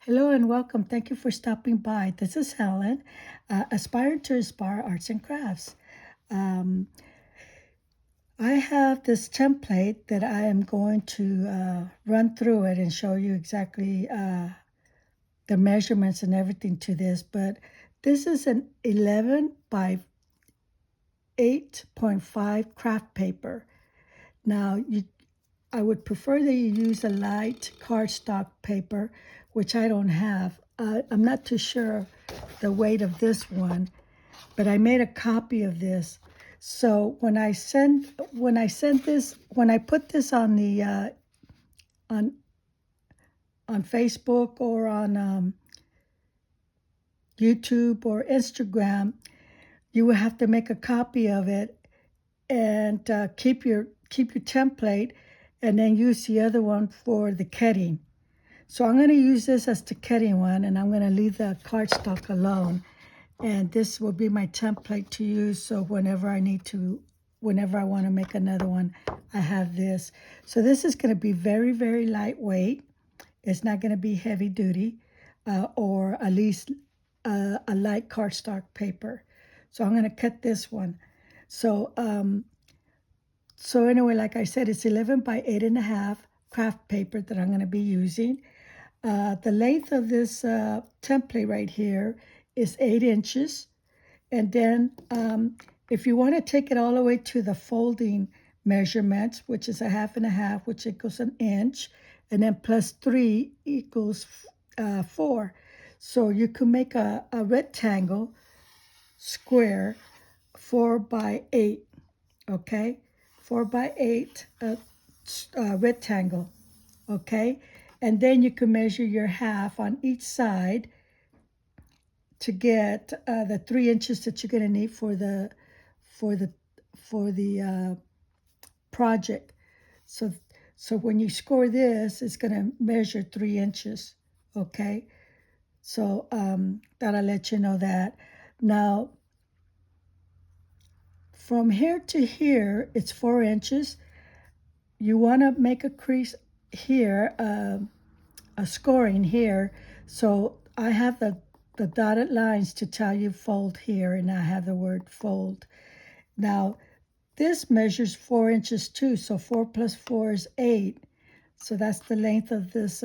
Hello and welcome. Thank you for stopping by. This is Helen, aspiring to inspire arts and crafts. Um, I have this template that I am going to run through it and show you exactly the measurements and everything to this. But this is an 11 by 8.5 craft paper. Now, I would prefer that you use a light cardstock paper, which I don't have. I'm not too sure the weight of this one, but I made a copy of this. So when I put this on the on on Facebook or on YouTube or Instagram, you will have to make a copy of it and keep your template, and then use the other one for the ketting. So I'm going to use this as the ketting one, and I'm going to leave the cardstock alone. And this will be my template to use. So whenever I want to make another one, I have this. So this is going to be very, very lightweight. It's not going to be heavy duty, or at least a light cardstock paper. So I'm going to cut this one. So, so anyway, like I said, it's 11 by 8.5 craft paper that I'm going to be using. The length of this template right here is 8 inches. And then if you want to take it all the way to the folding measurements, which is a 1/2, which equals an inch, and then plus 3 equals 4. So you can make a rectangle square 4 by 8, okay? 4 by 8 rectangle, okay? And then you can measure your half on each side to get the 3 inches that you're going to need for the project. So when you score this, it's going to measure 3 inches, okay? So that'll let you know that. Now, from here to here, it's 4 inches. You want to make a crease here, a scoring here. So I have the dotted lines to tell you fold here, and I have the word fold. Now, this measures 4 inches too, so 4 plus 4 is 8. So that's the length of this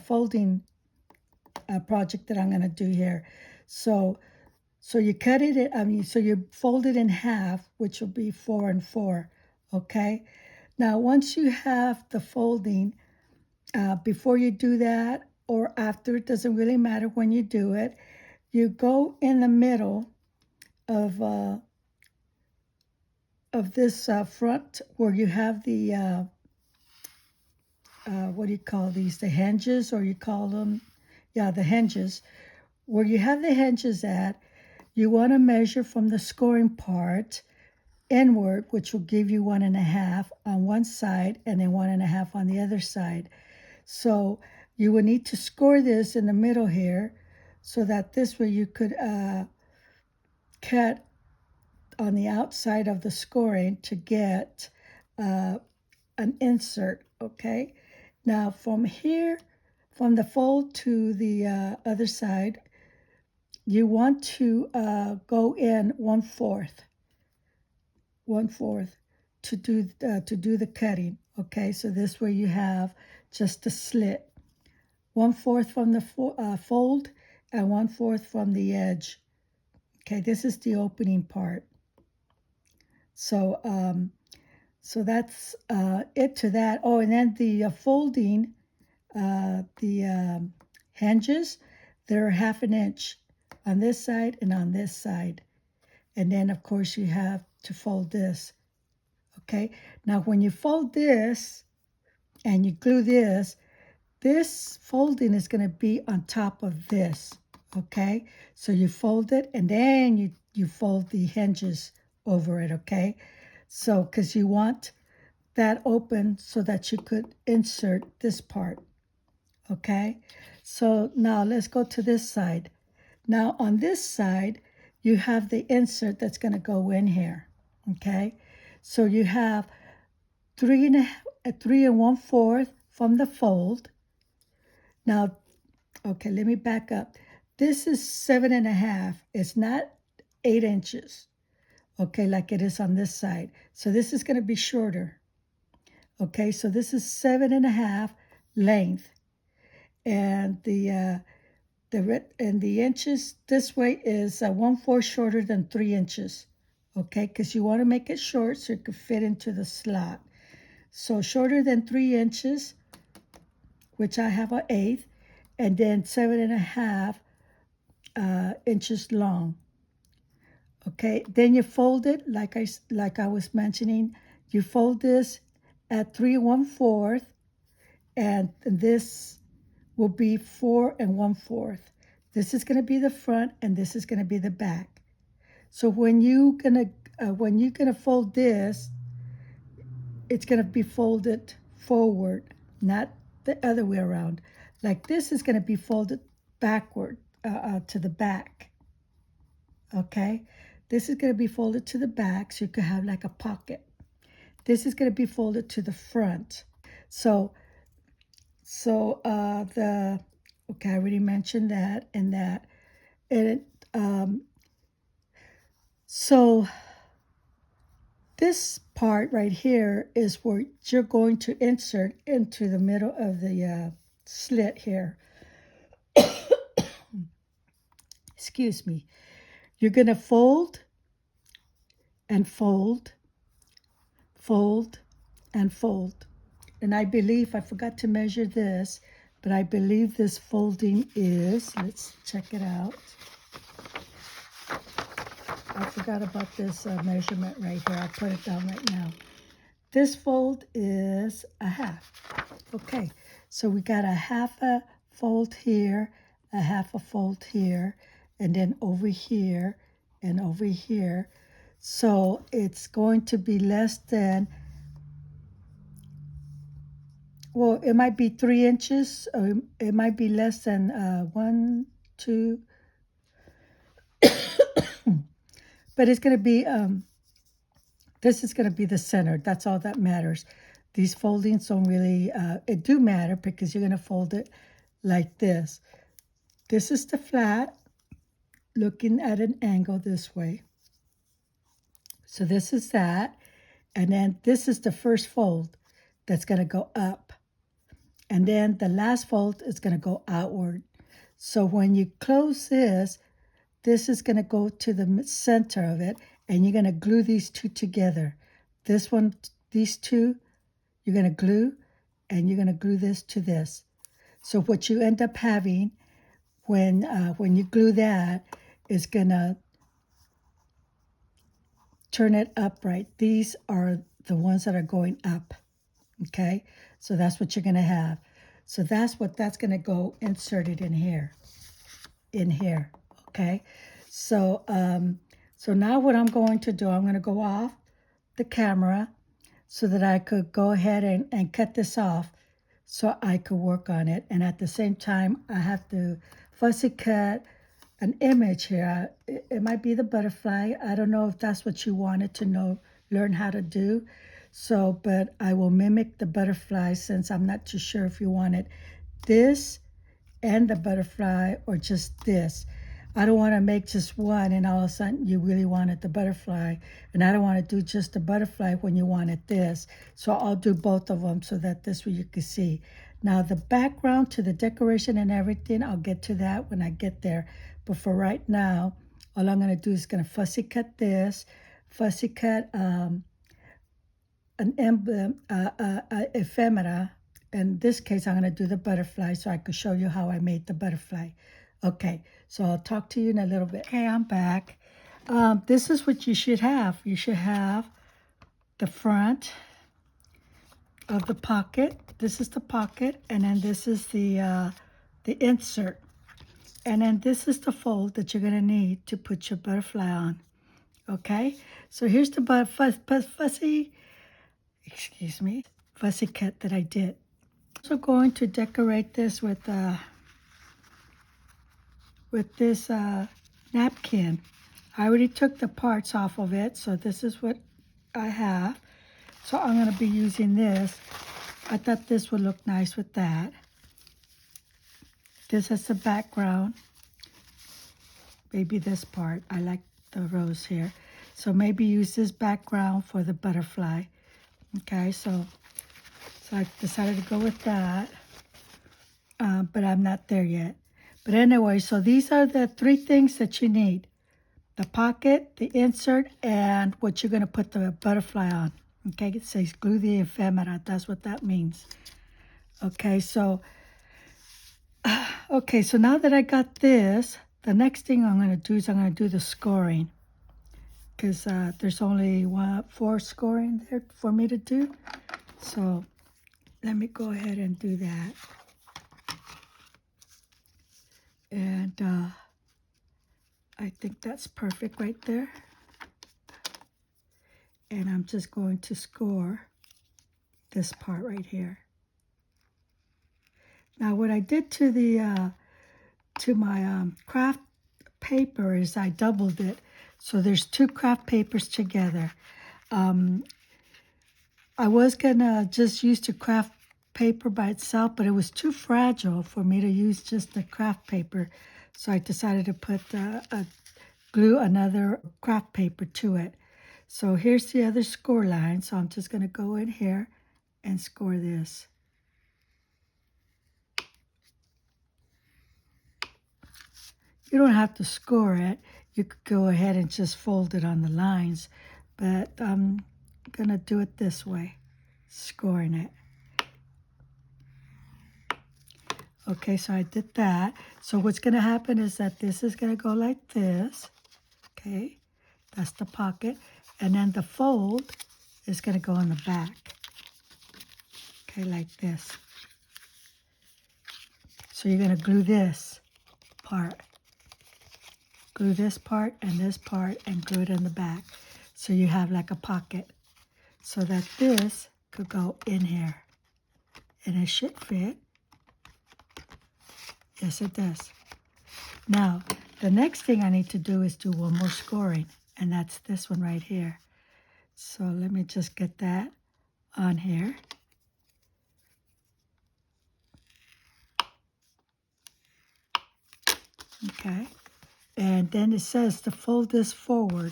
folding project that I'm going to do here. So you cut it, so you fold it in half, which will be 4 and 4, okay? Now, once you have the folding, before you do that or after, it doesn't really matter when you do it, you go in the middle of this front where you have the, what do you call these, the hinges, or you call them, yeah, the hinges. Where you have the hinges at, you want to measure from the scoring part inward, which will give you 1.5 on one side and then 1.5 on the other side. So you will need to score this in the middle here, so that this way you could cut on the outside of the scoring to get an insert, okay? Now from here, from the fold to the other side, you want to go in 1/4 to do the cutting, okay? So this way you have just a slit, 1/4 from the fold and 1/4 from the edge. Okay, this is the opening part. So so that's it to that. Oh, and then the folding, the hinges, they're 1/2 inch on this side and on this side. And then, of course, you have to fold this, okay? Now, when you fold this and you glue this folding is going to be on top of this, okay? So you fold it, and then you fold the hinges over it, okay? So, because you want that open so that you could insert this part, okay? So now let's go to this side. Now on this side, you have the insert that's going to go in here, okay? So you have 3 1/4 from the fold, Now, okay, let me back up. This is 7.5. It's not 8 inches, okay, like it is on this side. So this is going to be shorter. Okay, so this is 7.5 length, and the inches this way is 1/4 shorter than 3 inches. Okay, because you want to make it short so it could fit into the slot. So shorter than 3 inches, which I have an eighth, and then 7.5 inches long. Okay, then you fold it like I was mentioning. You fold this at 3 1/4, and this will be 4 1/4. This is going to be the front, and this is going to be the back. So when you're gonna fold this, it's going to be folded forward, not the other way around. Like this is going to be folded backward to the back. Okay, this is going to be folded to the back, so you could have like a pocket. This is going to be folded to the front. So okay, I already mentioned that and that. And so this part right here is where you're going to insert into the middle of the slit here. Excuse me. You're going to fold and fold, fold and fold. And I believe, I forgot to measure this, but I believe this folding is, let's check it out. I forgot about this measurement right here. I'll put it down right now. This fold is a half. Okay, so we got a half a fold here, a half a fold here, and then over here and over here. So it's going to be less than, well, it might be 3 inches, or it might be less than 1, 2, but it's going to be, this is going to be the center. That's all that matters. These foldings don't really, it do matter because you're going to fold it like this. This is the flat, looking at an angle this way. So this is that. And then this is the first fold that's going to go up. And then the last fold is going to go outward. So when you close this, this is going to go to the center of it, and you're going to glue these two together. This one, these two, you're going to glue, and you're going to glue this to this. So what you end up having when you glue that is going to turn it upright. These are the ones that are going up, okay? So that's what you're going to have. So that's going to go inserted in here, okay? So, so now what I'm going to do, I'm going to go off the camera so that I could go ahead and cut this off so I could work on it. And at the same time, I have to fussy cut an image here. It might be the butterfly. I don't know if that's what you wanted to learn how to do. So, but I will mimic the butterfly since I'm not too sure if you wanted this and the butterfly or just this. I don't want to make just one and all of a sudden you really wanted the butterfly. And I don't want to do just the butterfly when you wanted this. So I'll do both of them so that this way you can see. Now the background to the decoration and everything, I'll get to that when I get there. But for right now, all I'm going to do is going to fussy cut this, fussy cut an emblem, ephemera. In this case, I'm going to do the butterfly so I could show you how I made the butterfly. Okay, so I'll talk to you in a little bit. Okay, I'm back. This is what you should have. You should have the front of the pocket. This is the pocket, and then this is the insert. And then this is the fold that you're going to need to put your butterfly on. Okay, so here's the fussy cut that I did. I'm also going to decorate this with this napkin. I already took the parts off of it, so this is what I have. So I'm going to be using this. I thought this would look nice with that. this as a background. Maybe this part. I like the rose here. So maybe use this background for the butterfly. Okay, so I decided to go with that. But I'm not there yet. But anyway, so these are the 3 things that you need. The pocket, the insert, and what you're going to put the butterfly on. Okay, it says glue the ephemera. That's what that means. Okay, so now that I got this, the next thing I'm going to do is I'm going to do the scoring. Because there's only 4 scoring there for me to do. So let me go ahead and do that. And I think that's perfect right there. And I'm just going to score this part right here. Now what I did to the to my craft paper is I doubled it. So there's 2 craft papers together. I was gonna just use the craft paper by itself, but it was too fragile for me to use just the craft paper. So I decided to put glue another craft paper to it. So here's the other score line. So I'm just gonna go in here and score this. You don't have to score it. You could go ahead and just fold it on the lines, but I'm gonna do it this way, scoring it. Okay, so I did that. So what's gonna happen is that this is gonna go like this. Okay, that's the pocket. And then the fold is gonna go in the back. Okay, like this. So you're gonna glue this part. Glue this part and glue it in the back. So you have like a pocket. So that this could go in here. And it should fit. Yes, it does. Now, the next thing I need to do is do one more scoring. And that's this one right here. So let me just get that on here. Okay. And then it says to fold this forward.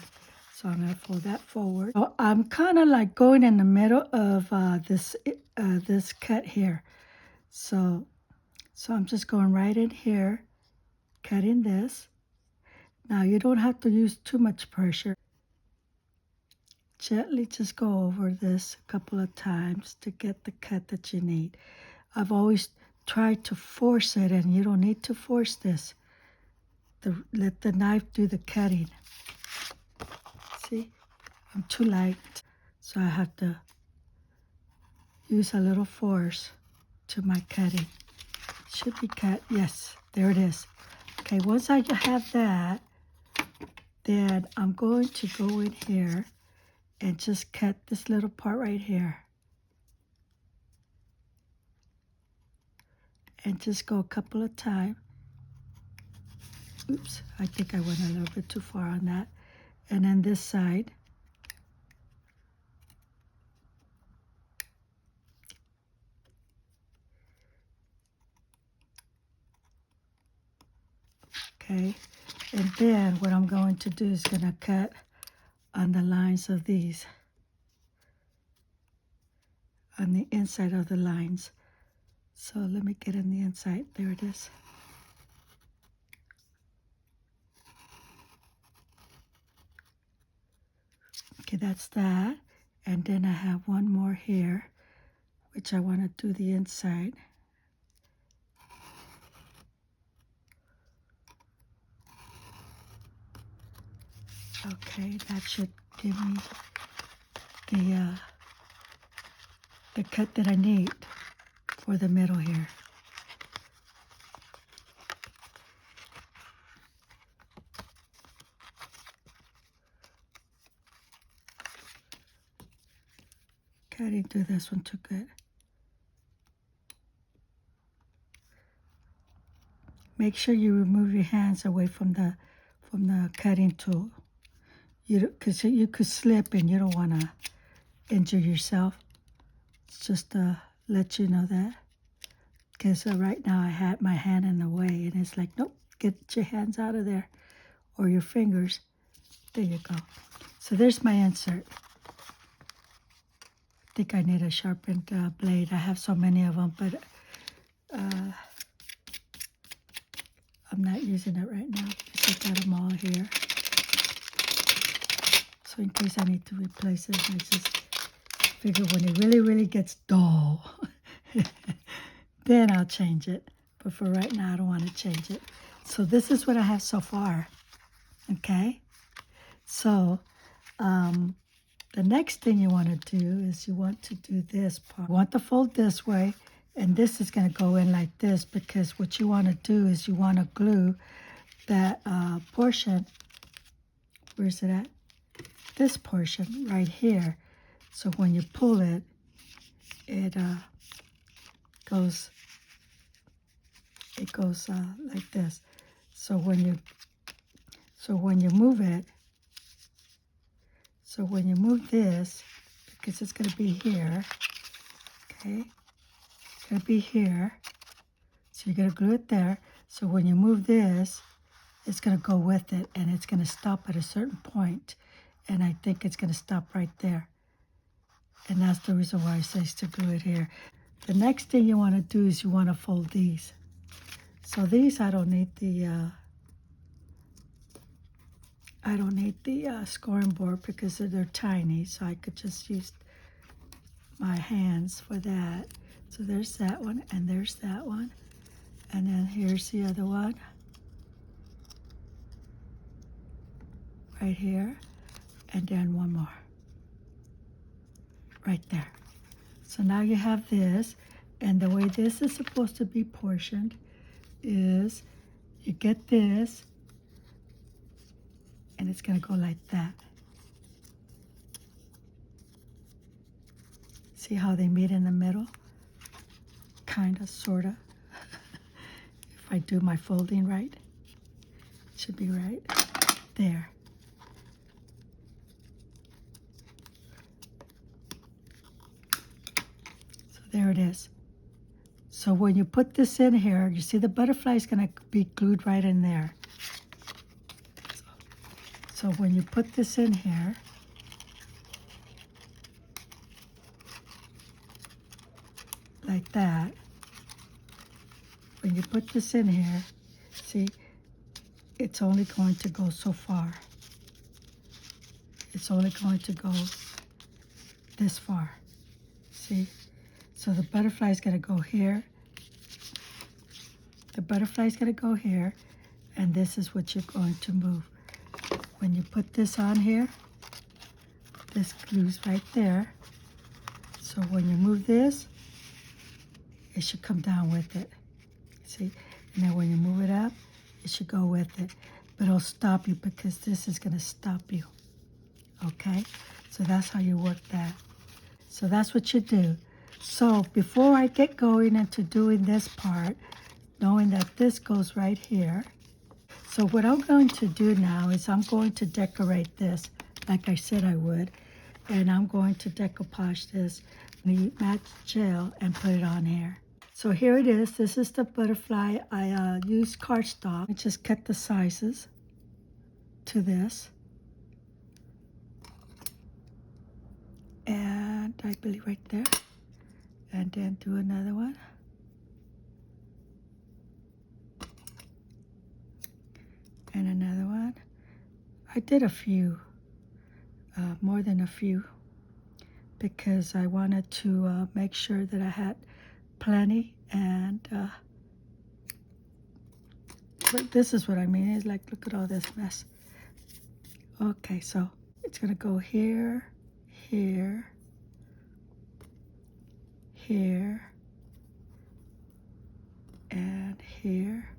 So I'm going to fold that forward. So I'm kind of like going in the middle of this cut here. So I'm just going right in here, cutting this. Now you don't have to use too much pressure. Gently just go over this a couple of times to get the cut that you need. I've always tried to force it, and you don't need to force this. Let the knife do the cutting. See, I'm too light, so I have to use a little force to my cutting. Should be cut. Yes, there it is. Okay, once I have that, then I'm going to go in here and just cut this little part right here. And just go a couple of times. Oops, I think I went a little bit too far on that. And then this side. Okay, and then what I'm going to do is going to cut on the lines of these. On the inside of the lines. So let me get in the inside. There it is. Okay, that's that. And then I have one more here, which I want to do the inside. Okay, that should give me the cut that I need for the middle here. Okay, I didn't do this one too good. Make sure you remove your hands away from the cutting tool. Because you could slip and you don't want to injure yourself. It's just to let you know that. because right now I had my hand in the way, and it's like, nope, get your hands out of there, or your fingers. There you go. So there's my insert. I think I need a sharpened blade. I have so many of them, but I'm not using it right now because I got them all here. So in case I need to replace it, I just figure when it really, really gets dull, then I'll change it. But for right now, I don't want to change it. So this is what I have so far, okay? So the next thing you want to do is you want to do this part. You want to fold this way, and this is going to go in like this, because what you want to do is you want to glue that portion. Where's it at? This portion right here. So when you pull it, it goes like this. So when you move it, so when you move this, because it's going to be here, okay, it's going to be here, so you're going to glue it there. So when you move this, it's going to go with it, and it's going to stop at a certain point, and I think it's going to stop right there, and that's the reason why it says to glue it here. The next thing you want to do is you want to fold these. So these I don't need the scoring board because they're tiny, so I could just use my hands for that. So there's that one, and there's that one, and then here's the other one right here, and then one more right there. So now you have this, and the way this is supposed to be portioned is you get this, and it's going to go like that. See how they meet in the middle? Kind of, sort of. If I do my folding right, it should be right there. So there it is. So when you put this in here, you see the butterfly is going to be glued right in there. So when you put this in here, like that, when you put this in here, see, it's only going to go so far. It's only going to go this far. See? So the butterfly is going to go here. The butterfly is going to go here, and this is what you're going to move. When you put this on here, this glues right there. So when you move this, it should come down with it. See? And then when you move it up, it should go with it. But it'll stop you because this is going to stop you. Okay? So that's how you work that. So that's what you do. So before I get going into doing this part, knowing that this goes right here, so what I'm going to do now is I'm going to decorate this like I said I would, and I'm going to decoupage this matte gel and put it on here. So here it is. This is the butterfly. I used cardstock. I just cut the sizes to this. And I believe right there. And then do another one. And another one. I did a few, more than a few, because I wanted to make sure that I had plenty. And but this is what I mean. It's like, look at all this mess. Okay, so it's gonna go here, here, here, and here.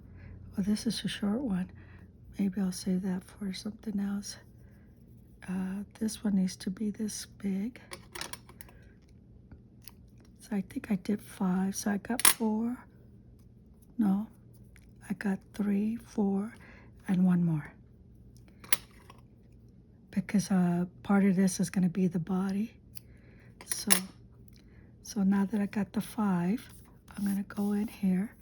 Well, this is a short one. Maybe I'll save that for something else. This one needs to be this big. So I think I did 5. So I got 4. No, I got 3, 4, and 1 more. Because part of this is going to be the body. So now that I got the 5, I'm going to go in here,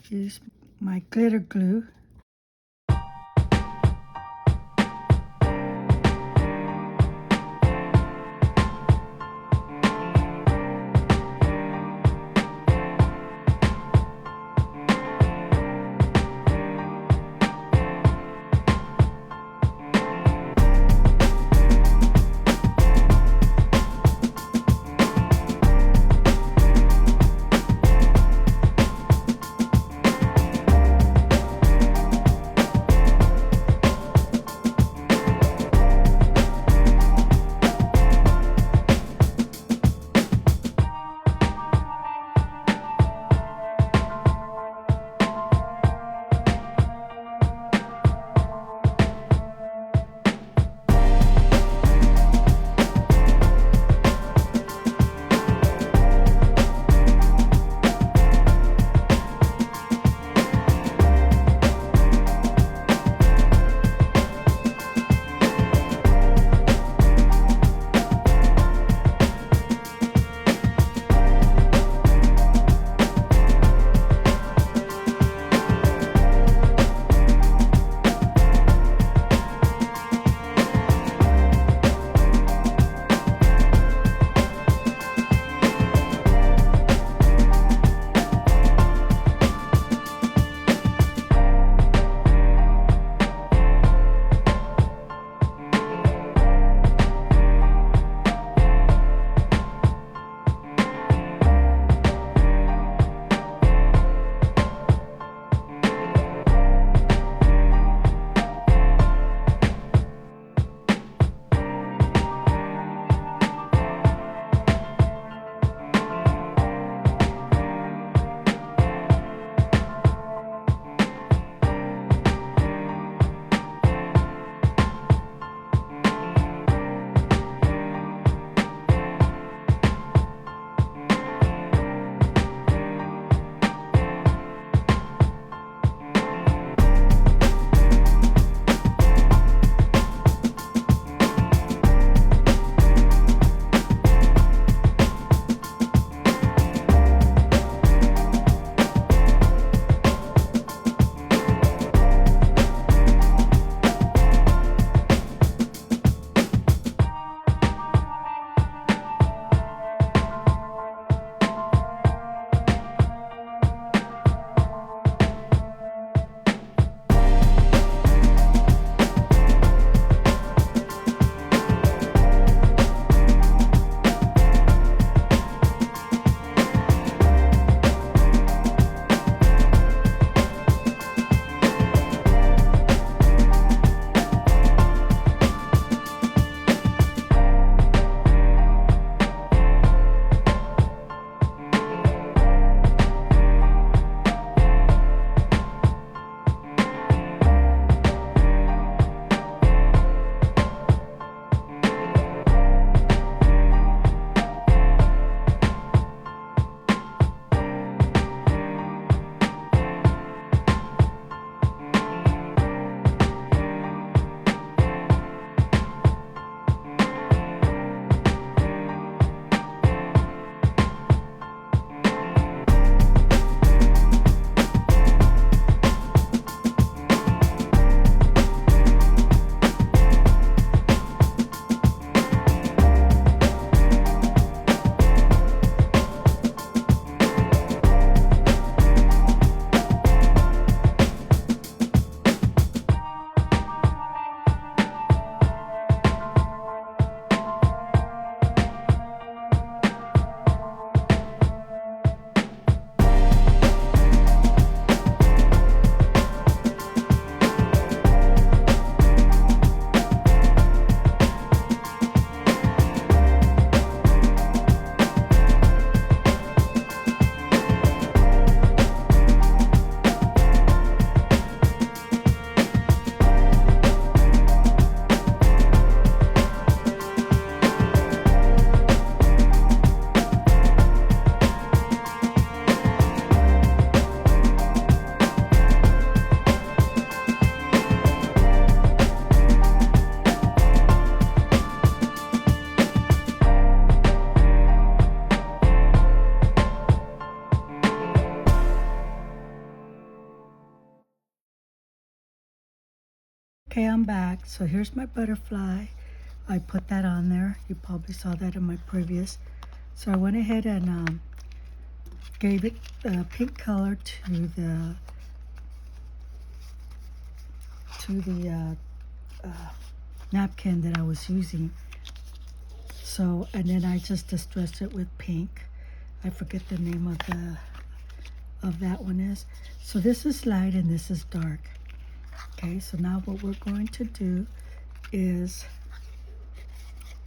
use my glitter glue. Okay, I'm back. So here's my butterfly. I put that on there. You probably saw that in my previous. So I went ahead and gave it a pink color to the napkin that I was using. So, and then I just distressed it with pink. I forget the name of that one is. So this is light and this is dark. Okay, so now what we're going to do is,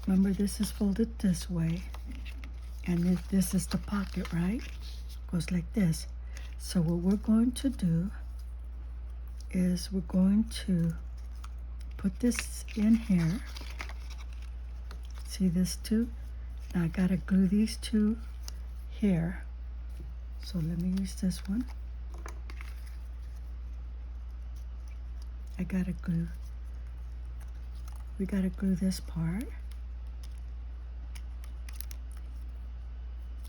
remember this is folded this way, and this is the pocket, right? Goes like this. So what we're going to do is we're going to put this in here. See this two? Now I gotta glue these two here. So let me use this one. We gotta glue this part.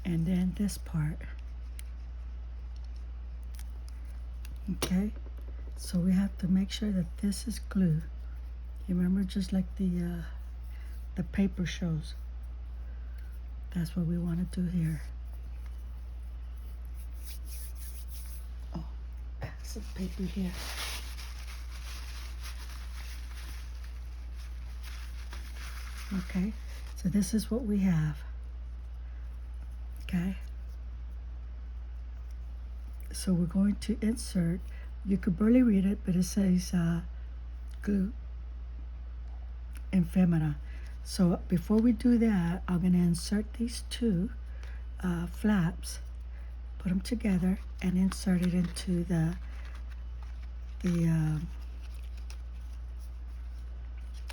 And then this part. Okay? So we have to make sure that this is glue. You remember, just like the paper shows. That's what we want to do here. Oh, some paper here. Okay, so this is what we have. Okay, so we're going to insert, you could barely read it, but it says glue ephemera. So before we do that, I'm going to insert these two flaps, put them together, and insert it into the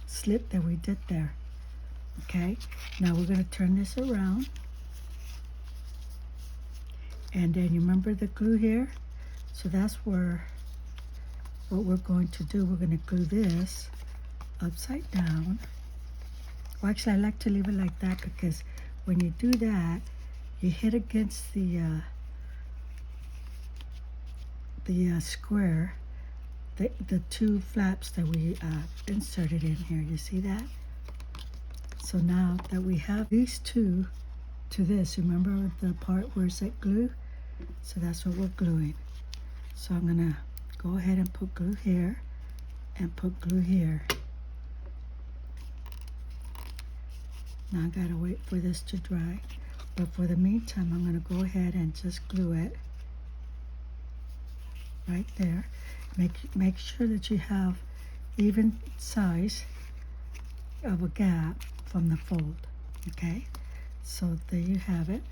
slit that we did there. Okay, now we're going to turn this around, and then you remember the glue here? So that's where what we're going to do. We're going to glue this upside down. Well, actually, I like to leave it like that because when you do that, you hit against the square, the two flaps that we inserted in here. You see that? So now that we have these two to this, remember the part where it said glue? So that's what we're gluing. So I'm gonna go ahead and put glue here and put glue here. Now I gotta wait for this to dry, but for the meantime, I'm gonna go ahead and just glue it right there. Make sure that you have even size of a gap from the fold. Okay, so there you have it.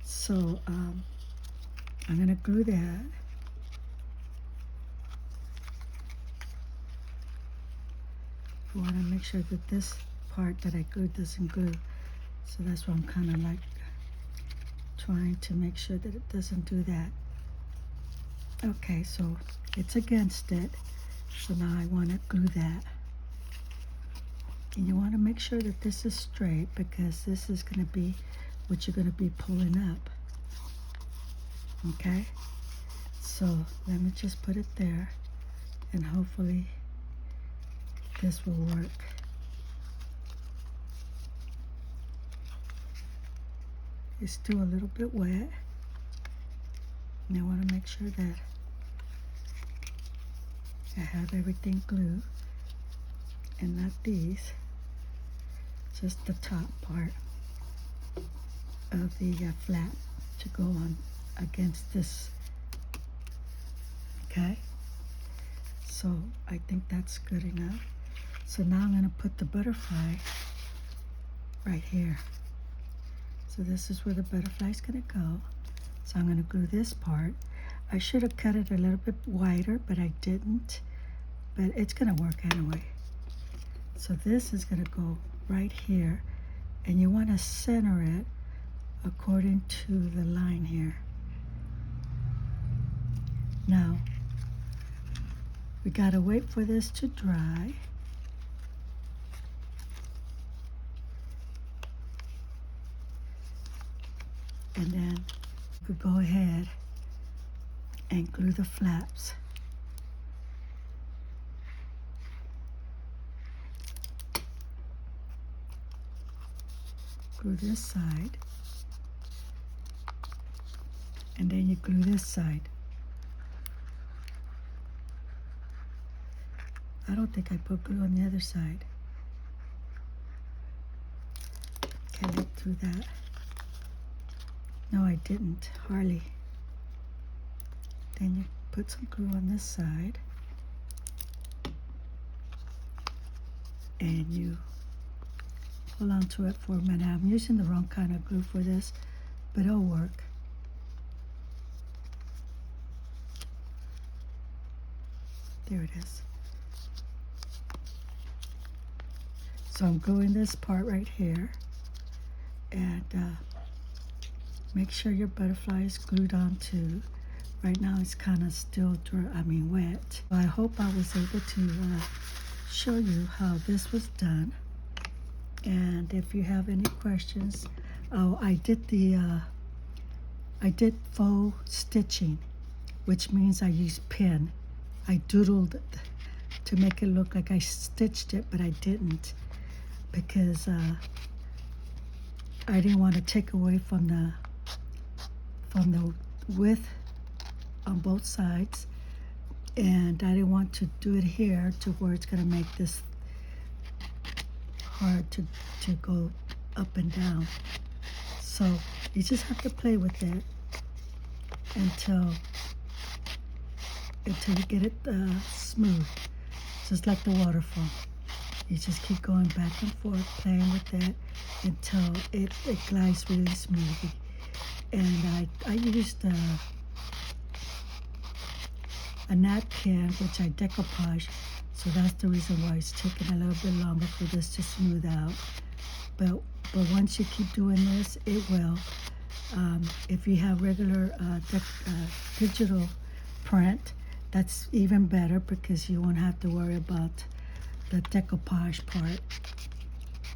So I'm gonna glue that. I want to make sure that this part that I glued doesn't glue. So that's why I'm kind of like trying to make sure that it doesn't do that. Okay, so it's against it. So now I want to glue that. And you want to make sure that this is straight because this is going to be what you're going to be pulling up. Okay, so let me just put it there and hopefully this will work. It's still a little bit wet, and I want to make sure that I have everything glued and not these, just the top part of the flap to go on against this. Okay, so I think that's good enough. So now I'm going to put the butterfly right here. So this is where the butterfly is going to go. So I'm going to glue this part. I should have cut it a little bit wider, but I didn't. But it's going to work anyway. So this is going to go right here. And you want to center it according to the line here. Now, we got to wait for this to dry. And then you could go ahead and glue the flaps. glue this side, and then you glue this side. I don't think I put glue on the other side. Can I look through that? No, I didn't, hardly. Then you put some glue on this side, and you hold on to it for a minute. I'm using the wrong kind of glue for this, but it'll work. There it is. So I'm gluing this part right here, and make sure your butterfly is glued on too. Right now it's kind of still wet. I hope I was able to show you how this was done. And if you have any questions, I did faux stitching, which means I used pin. I doodled to make it look like I stitched it, but I didn't, because I didn't want to take away from the width on both sides, and I didn't want to do it here to where it's going to make this hard to go up and down. So you just have to play with it until you get it smooth, just like the waterfall. You just keep going back and forth, playing with it until it glides really smoothly. And I used a napkin, which I decoupage, so that's the reason why it's taking a little bit longer for this to smooth out. But once you keep doing this, it will. If you have regular digital print, that's even better, because you won't have to worry about the decoupage part.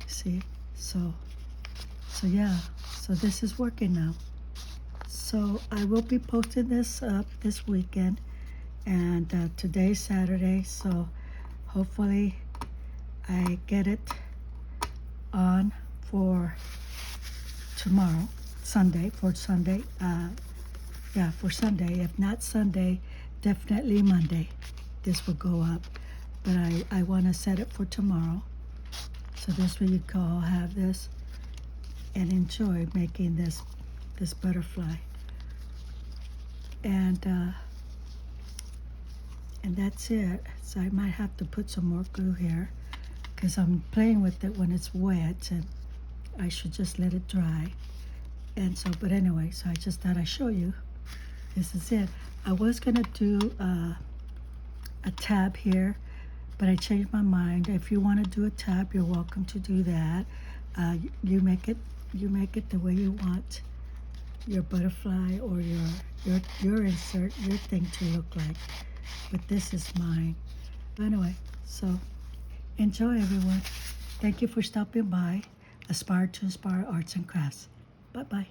See? So yeah, so this is working now. So I will be posting this up this weekend, and today's Saturday, so hopefully I get it on for tomorrow, Sunday, for Sunday. For Sunday. If not Sunday, definitely Monday this will go up. But I want to set it for tomorrow, so this way you can all have this and enjoy making this butterfly. And that's it. So I might have to put some more glue here, because I'm playing with it when it's wet, and I should just let it dry. And so, but anyway, so I just thought I'd show you. This is it. I was gonna do a tab here, but I changed my mind. If you want to do a tab, you're welcome to do that. You make it the way you want your butterfly or your insert, your thing to look like. But this is mine. Anyway, so enjoy, everyone. Thank you for stopping by. Aspire to Inspire Arts and Crafts. Bye-bye.